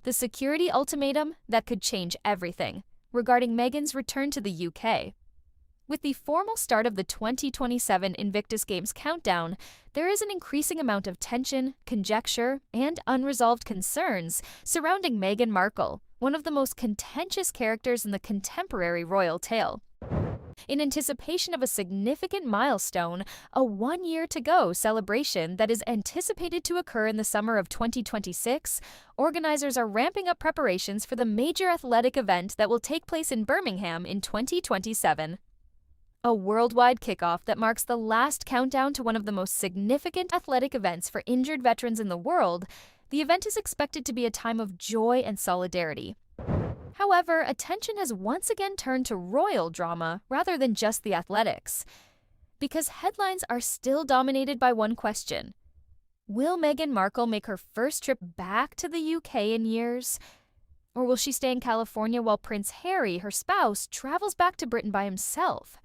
the security ultimatum that could change everything regarding Meghan's return to the UK. With the formal start of the 2027 Invictus Games countdown, there is an increasing amount of tension, conjecture, and unresolved concerns surrounding Meghan Markle, one of the most contentious characters in the contemporary royal tale. In anticipation of a significant milestone, a one-year-to-go celebration that is anticipated to occur in the summer of 2026, organizers are ramping up preparations for the major athletic event that will take place in Birmingham in 2027. A worldwide kickoff that marks the last countdown to one of the most significant athletic events for injured veterans in the world, the event is expected to be a time of joy and solidarity. However, attention has once again turned to royal drama rather than just the athletics, because headlines are still dominated by one question. Will Meghan Markle make her first trip back to the UK in years? Or will she stay in California while Prince Harry, her spouse, travels back to Britain by himself?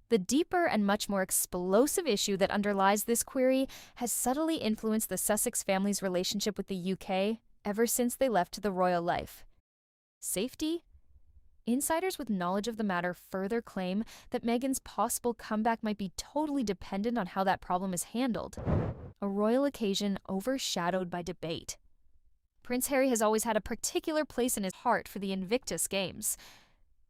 The deeper and much more explosive issue that underlies this query has subtly influenced the Sussex family's relationship with the UK ever since they left the royal life. Safety? Insiders with knowledge of the matter further claim that Meghan's possible comeback might be totally dependent on how that problem is handled, a royal occasion overshadowed by debate. Prince Harry has always had a particular place in his heart for the Invictus Games.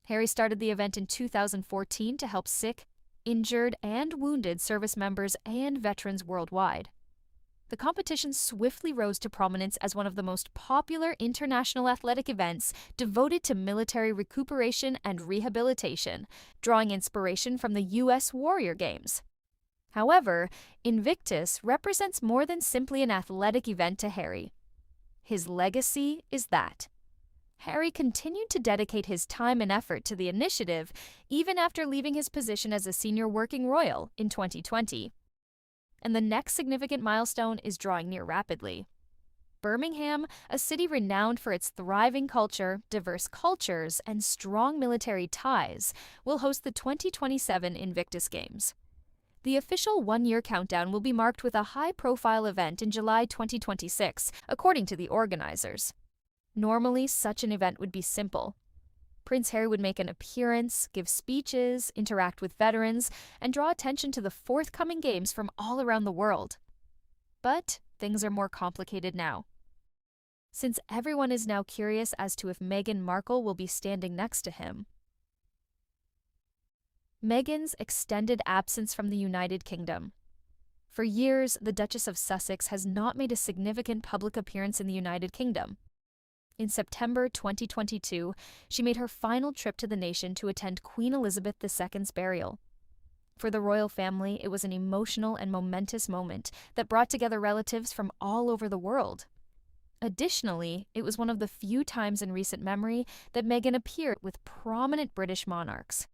Harry started the event in 2014 to help sick, injured, and wounded service members and veterans worldwide. The competition swiftly rose to prominence as one of the most popular international athletic events devoted to military recuperation and rehabilitation, drawing inspiration from the U.S. Warrior Games. However, Invictus represents more than simply an athletic event to Harry. His legacy is that Harry continued to dedicate his time and effort to the initiative even after leaving his position as a senior working royal in 2020. And the next significant milestone is drawing near rapidly. Birmingham, a city renowned for its thriving culture, diverse cultures, and strong military ties, will host the 2027 Invictus Games. The official one-year countdown will be marked with a high-profile event in July 2026, according to the organizers. Normally, such an event would be simple. Prince Harry would make an appearance, give speeches, interact with veterans, and draw attention to the forthcoming games from all around the world. But things are more complicated now. Since everyone is now curious as to if Meghan Markle will be standing next to him. Meghan's extended absence from the United Kingdom. For years, the Duchess of Sussex has not made a significant public appearance in the United Kingdom. In September 2022, she made her final trip to the nation to attend Queen Elizabeth II's burial. For the royal family, it was an emotional and momentous moment that brought together relatives from all over the world. Additionally, it was one of the few times in recent memory that Meghan appeared with prominent British monarchs.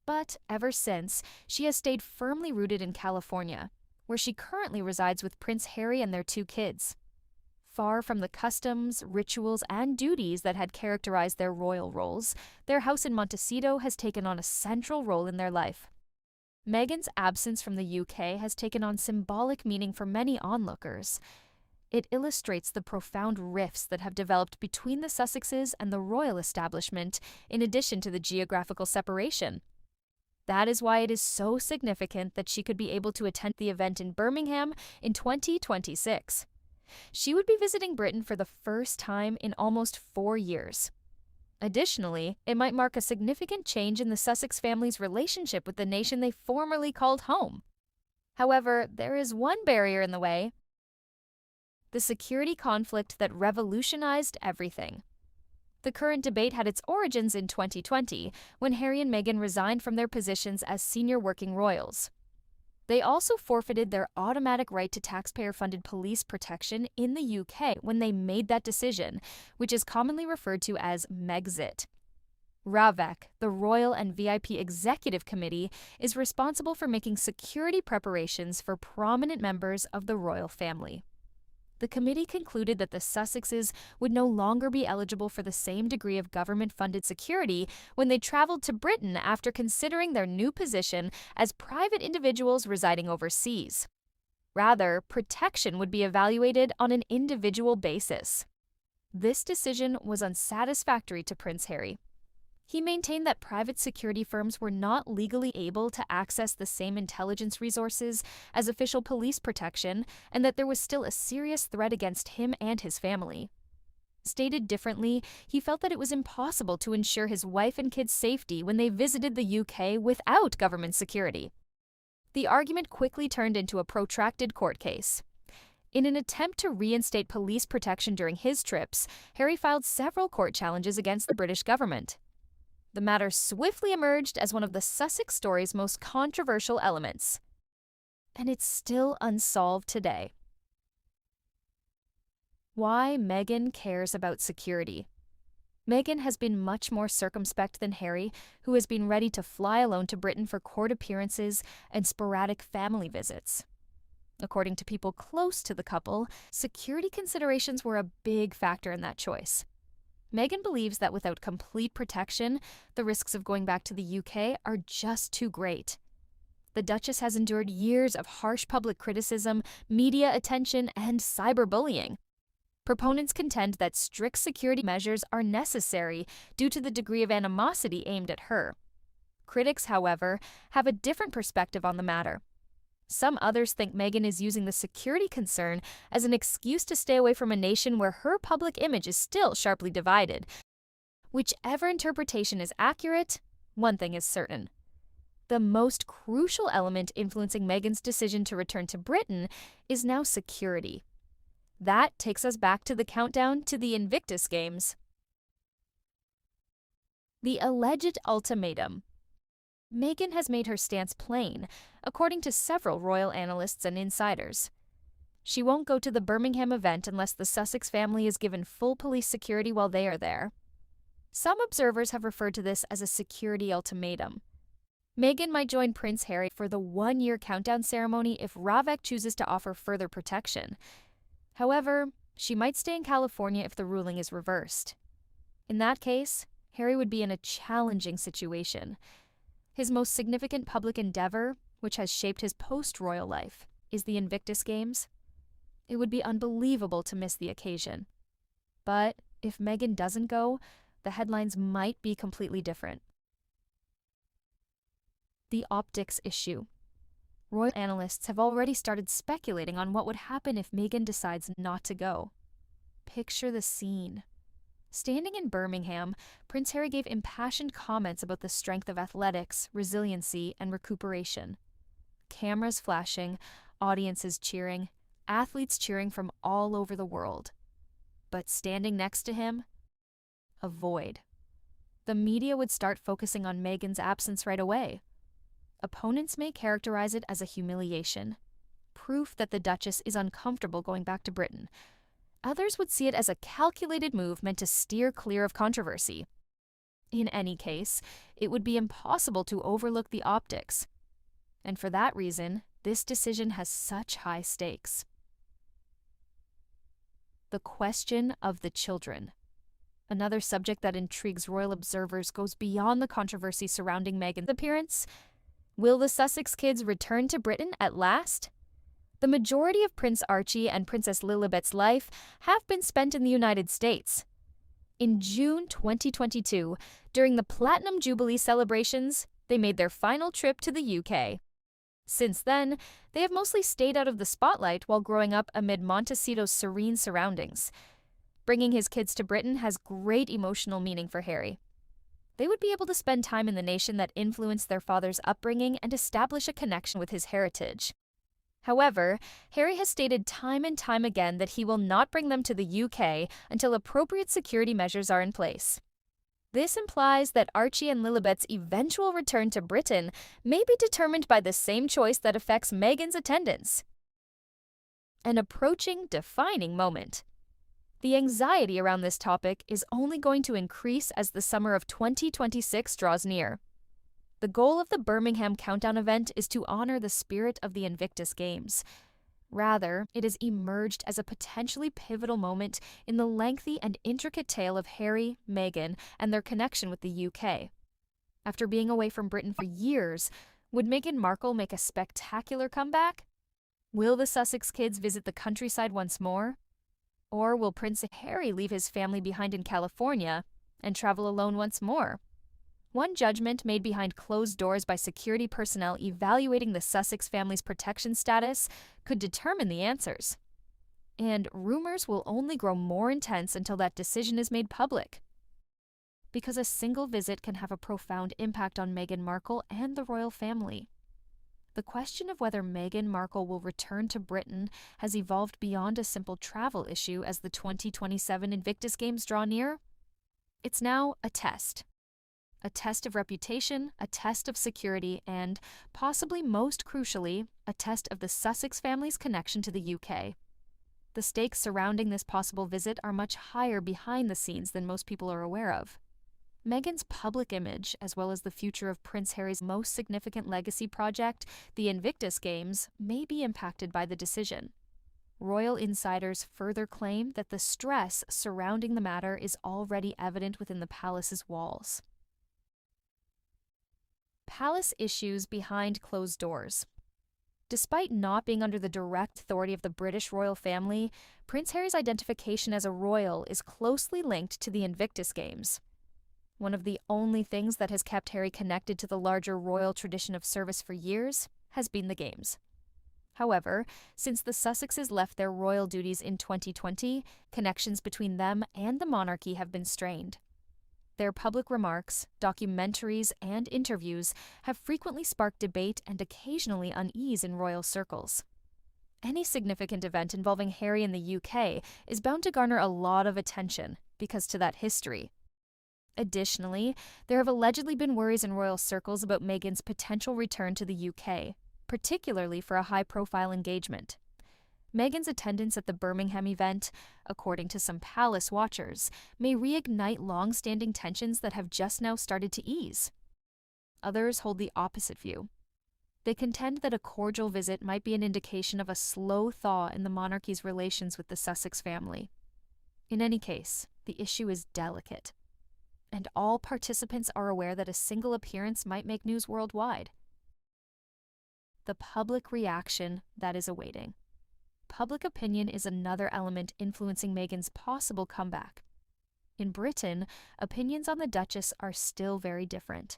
But ever since, she has stayed firmly rooted in California, where she currently resides with Prince Harry and their 2 kids. Far from the customs, rituals, and duties that had characterized their royal roles, their house in Montecito has taken on a central role in their life. Meghan's absence from the UK has taken on symbolic meaning for many onlookers. It illustrates the profound rifts that have developed between the Sussexes and the royal establishment, in addition to the geographical separation. That is why it is so significant that she could be able to attend the event in Birmingham in 2026. She would be visiting Britain for the first time in almost 4 years. Additionally, it might mark a significant change in the Sussex family's relationship with the nation they formerly called home. However, there is one barrier in the way: the security conflict that revolutionized everything. The current debate had its origins in 2020, when Harry and Meghan resigned from their positions as senior working royals. They also forfeited their automatic right to taxpayer-funded police protection in the UK when they made that decision, which is commonly referred to as Megxit. RAVEC, the Royal and VIP Executive Committee, is responsible for making security preparations for prominent members of the royal family. The committee concluded that the Sussexes would no longer be eligible for the same degree of government-funded security when they traveled to Britain after considering their new position as private individuals residing overseas. Rather, protection would be evaluated on an individual basis. This decision was unsatisfactory to Prince Harry. He maintained that private security firms were not legally able to access the same intelligence resources as official police protection, and that there was still a serious threat against him and his family. Stated differently, he felt that it was impossible to ensure his wife and kids' safety when they visited the UK without government security. The argument quickly turned into a protracted court case. In an attempt to reinstate police protection during his trips, Harry filed several court challenges against the British government. The matter swiftly emerged as one of the Sussex story's most controversial elements. And it's still unsolved today. Why Meghan cares about security. Meghan has been much more circumspect than Harry, who has been ready to fly alone to Britain for court appearances and sporadic family visits. According to people close to the couple, security considerations were a big factor in that choice. Meghan believes that without complete protection, the risks of going back to the UK are just too great. The Duchess has endured years of harsh public criticism, media attention, and cyberbullying. Proponents contend that strict security measures are necessary due to the degree of animosity aimed at her. Critics, however, have a different perspective on the matter. Some others think Meghan is using the security concern as an excuse to stay away from a nation where her public image is still sharply divided. Whichever interpretation is accurate, one thing is certain. The most crucial element influencing Meghan's decision to return to Britain is now security. That takes us back to the countdown to the Invictus Games. The alleged ultimatum. Meghan has made her stance plain, according to several royal analysts and insiders. She won't go to the Birmingham event unless the Sussex family is given full police security while they are there. Some observers have referred to this as a security ultimatum. Meghan might join Prince Harry for the one-year countdown ceremony if Ravec chooses to offer further protection. However, she might stay in California if the ruling is reversed. In that case, Harry would be in a challenging situation. His most significant public endeavor, which has shaped his post-royal life, is the Invictus Games. It would be unbelievable to miss the occasion. But if Meghan doesn't go, the headlines might be completely different. The optics issue. Royal analysts have already started speculating on what would happen if Meghan decides not to go. Picture the scene. Standing in Birmingham, Prince Harry gave impassioned comments about the strength of athletics, resiliency, and recuperation. Cameras flashing, audiences cheering, athletes cheering from all over the world. But standing next to him, a void. The media would start focusing on Meghan's absence right away. Opponents may characterize it as a humiliation, proof that the Duchess is uncomfortable going back to Britain. Others would see it as a calculated move meant to steer clear of controversy. In any case, it would be impossible to overlook the optics. And for that reason, this decision has such high stakes. The question of the children. Another subject that intrigues royal observers goes beyond the controversy surrounding Meghan's appearance. Will the Sussex kids return to Britain at last? The majority of Prince Archie and Princess Lilibet's life have been spent in the United States. In June 2022, during the Platinum Jubilee celebrations, they made their final trip to the UK. Since then, they have mostly stayed out of the spotlight while growing up amid Montecito's serene surroundings. Bringing his kids to Britain has great emotional meaning for Harry. They would be able to spend time in the nation that influenced their father's upbringing and establish a connection with his heritage. However, Harry has stated time and time again that he will not bring them to the UK until appropriate security measures are in place. This implies that Archie and Lilibet's eventual return to Britain may be determined by the same choice that affects Meghan's attendance. An approaching defining moment. The anxiety around this topic is only going to increase as the summer of 2026 draws near. The goal of the Birmingham Countdown event is to honor the spirit of the Invictus Games. Rather, it has emerged as a potentially pivotal moment in the lengthy and intricate tale of Harry, Meghan, and their connection with the UK. After being away from Britain for years, would Meghan Markle make a spectacular comeback? Will the Sussex kids visit the countryside once more? Or will Prince Harry leave his family behind in California and travel alone once more? One judgment made behind closed doors by security personnel evaluating the Sussex family's protection status could determine the answers. And rumors will only grow more intense until that decision is made public. Because a single visit can have a profound impact on Meghan Markle and the royal family. The question of whether Meghan Markle will return to Britain has evolved beyond a simple travel issue as the 2027 Invictus Games draw near. It's now a test. A test of reputation, a test of security, and, possibly most crucially, a test of the Sussex family's connection to the UK. The stakes surrounding this possible visit are much higher behind the scenes than most people are aware of. Meghan's public image, as well as the future of Prince Harry's most significant legacy project, the Invictus Games, may be impacted by the decision. Royal insiders further claim that the stress surrounding the matter is already evident within the palace's walls. Palace issues behind closed doors. Despite not being under the direct authority of the British royal family, Prince Harry's identification as a royal is closely linked to the Invictus Games. One of the only things that has kept Harry connected to the larger royal tradition of service for years has been the Games. However, since the Sussexes left their royal duties in 2020, connections between them and the monarchy have been strained. Their public remarks, documentaries, and interviews have frequently sparked debate and occasionally unease in royal circles. Any significant event involving Harry in the UK is bound to garner a lot of attention because to that history. Additionally, there have allegedly been worries in royal circles about Meghan's potential return to the UK, particularly for a high-profile engagement. Meghan's attendance at the Birmingham event, according to some palace watchers, may reignite long-standing tensions that have just now started to ease. Others hold the opposite view. They contend that a cordial visit might be an indication of a slow thaw in the monarchy's relations with the Sussex family. In any case, the issue is delicate, and all participants are aware that a single appearance might make news worldwide. The public reaction that is awaiting. Public opinion is another element influencing Meghan's possible comeback. In Britain, opinions on the Duchess are still very different.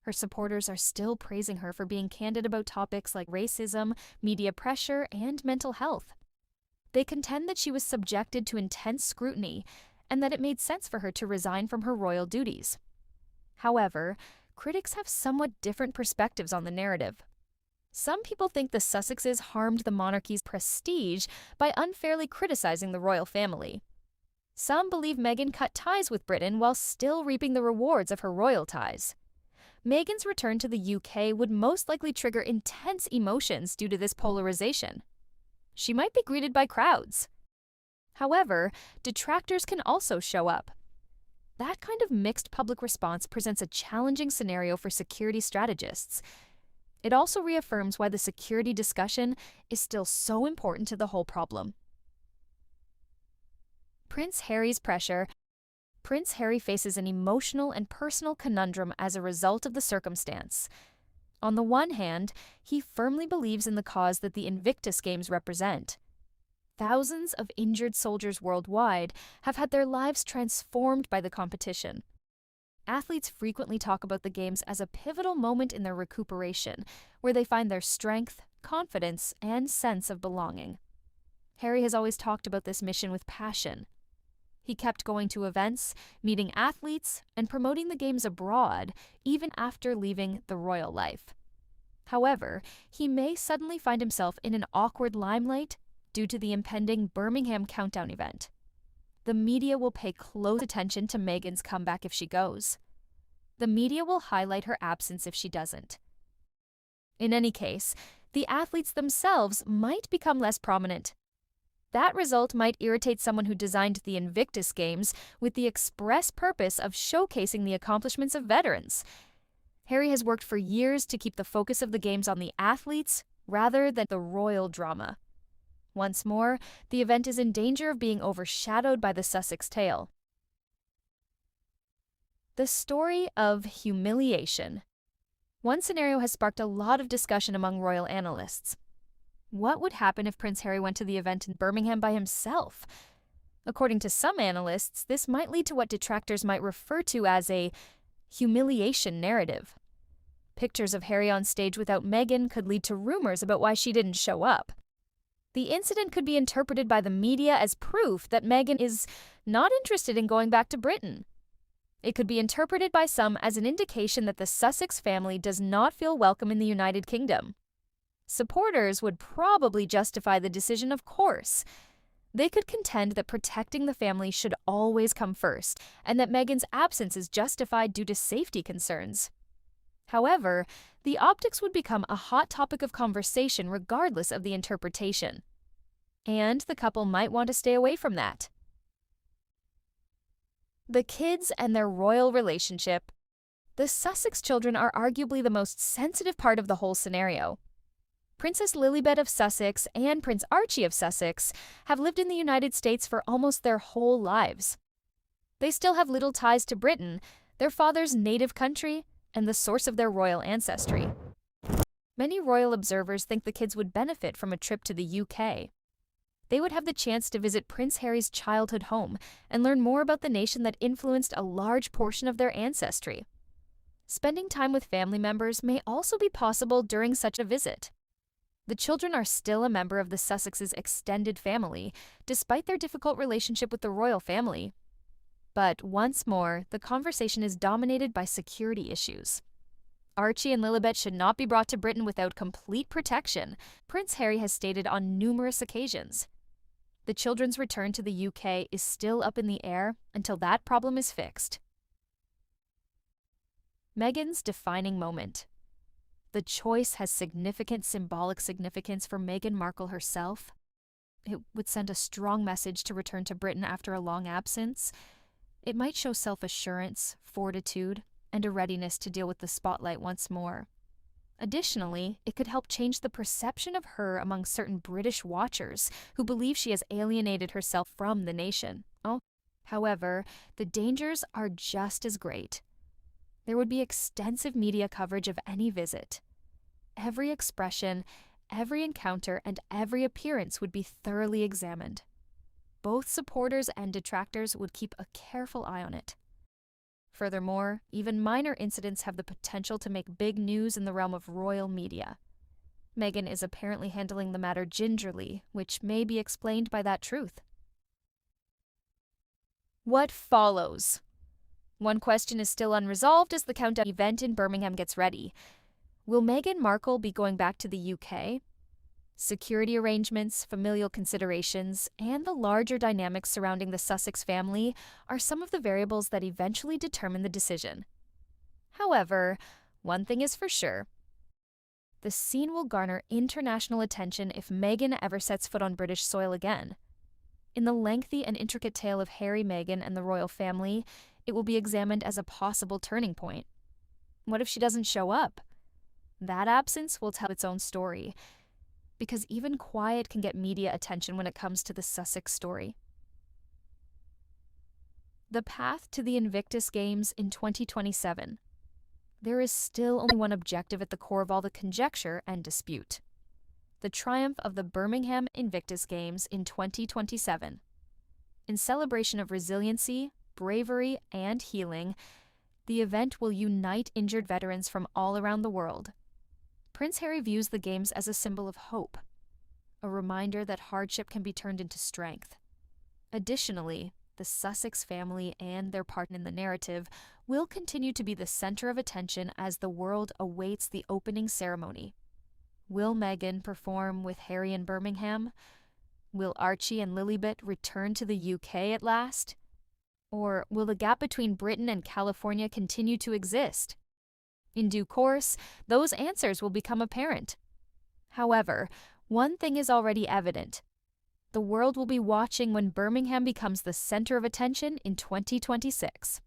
Her supporters are still praising her for being candid about topics like racism, media pressure, and mental health. They contend that she was subjected to intense scrutiny and that it made sense for her to resign from her royal duties. However, critics have somewhat different perspectives on the narrative. Some people think the Sussexes harmed the monarchy's prestige by unfairly criticizing the royal family. Some believe Meghan cut ties with Britain while still reaping the rewards of her royal ties. Meghan's return to the UK would most likely trigger intense emotions due to this polarization. She might be greeted by crowds. However, detractors can also show up. That kind of mixed public response presents a challenging scenario for security strategists. It also reaffirms why the security discussion is still so important to the whole problem. Prince Harry's pressure. Prince Harry faces an emotional and personal conundrum as a result of the circumstance. On the one hand, he firmly believes in the cause that the Invictus Games represent. Thousands of injured soldiers worldwide have had their lives transformed by the competition. Athletes frequently talk about the Games as a pivotal moment in their recuperation, where they find their strength, confidence, and sense of belonging. Harry has always talked about this mission with passion. He kept going to events, meeting athletes, and promoting the Games abroad, even after leaving the royal life. However, he may suddenly find himself in an awkward limelight due to the impending Birmingham countdown event. The media will pay close attention to Meghan's comeback if she goes. The media will highlight her absence if she doesn't. In any case, the athletes themselves might become less prominent. That result might irritate someone who designed the Invictus Games with the express purpose of showcasing the accomplishments of veterans. Harry has worked for years to keep the focus of the Games on the athletes rather than the royal drama. Once more, the event is in danger of being overshadowed by the Sussex tale. The story of humiliation. One scenario has sparked a lot of discussion among royal analysts. What would happen if Prince Harry went to the event in Birmingham by himself? According to some analysts, this might lead to what detractors might refer to as a humiliation narrative. Pictures of Harry on stage without Meghan could lead to rumors about why she didn't show up. The incident could be interpreted by the media as proof that Meghan is not interested in going back to Britain. It could be interpreted by some as an indication that the Sussex family does not feel welcome in the United Kingdom. Supporters would probably justify the decision, of course. They could contend that protecting the family should always come first, and that Meghan's absence is justified due to safety concerns. However, the optics would become a hot topic of conversation regardless of the interpretation. And the couple might want to stay away from that. The kids and their royal relationship. The Sussex children are arguably the most sensitive part of the whole scenario. Princess Lilibet of Sussex and Prince Archie of Sussex have lived in the United States for almost their whole lives. They still have little ties to Britain, their father's native country, and the source of their royal ancestry. Many royal observers think the kids would benefit from a trip to the UK. They would have the chance to visit Prince Harry's childhood home and learn more about the nation that influenced a large portion of their ancestry. Spending time with family members may also be possible during such a visit. The children are still a member of the Sussexes' extended family, despite their difficult relationship with the royal family. But once more, the conversation is dominated by security issues. Archie and Lilibet should not be brought to Britain without complete protection, Prince Harry has stated on numerous occasions. The children's return to the UK is still up in the air until that problem is fixed. Meghan's defining moment. The choice has significant symbolic significance for Meghan Markle herself. It would send a strong message to return to Britain after a long absence. It might show self-assurance, fortitude, and a readiness to deal with the spotlight once more. Additionally, it could help change the perception of her among certain British watchers who believe she has alienated herself from the nation. However, the dangers are just as great. There would be extensive media coverage of any visit. Every expression, every encounter, and every appearance would be thoroughly examined. Both supporters and detractors would keep a careful eye on it. Furthermore, even minor incidents have the potential to make big news in the realm of royal media. Meghan is apparently handling the matter gingerly, which may be explained by that truth. What follows? One question is still unresolved as the countdown event in Birmingham gets ready. Will Meghan Markle be going back to the UK? Security arrangements, familial considerations, and the larger dynamics surrounding the Sussex family are some of the variables that eventually determine the decision. However, one thing is for sure. The scene will garner international attention if Meghan ever sets foot on British soil again. In the lengthy and intricate tale of Harry, Meghan, and the royal family, it will be examined as a possible turning point. What if she doesn't show up? That absence will tell its own story, because even quiet can get media attention when it comes to the Sussex story. The path to the Invictus Games in 2027. There is still only one objective at the core of all the conjecture and dispute: the triumph of the Birmingham Invictus Games in 2027. In celebration of resiliency, bravery, and healing, the event will unite injured veterans from all around the world. Prince Harry views the Games as a symbol of hope, a reminder that hardship can be turned into strength. Additionally, the Sussex family and their part in the narrative will continue to be the center of attention as the world awaits the opening ceremony. Will Meghan perform with Harry in Birmingham? Will Archie and Lilibet return to the UK at last? Or will the gap between Britain and California continue to exist? In due course, those answers will become apparent. However, one thing is already evident. The world will be watching when Birmingham becomes the center of attention in 2026.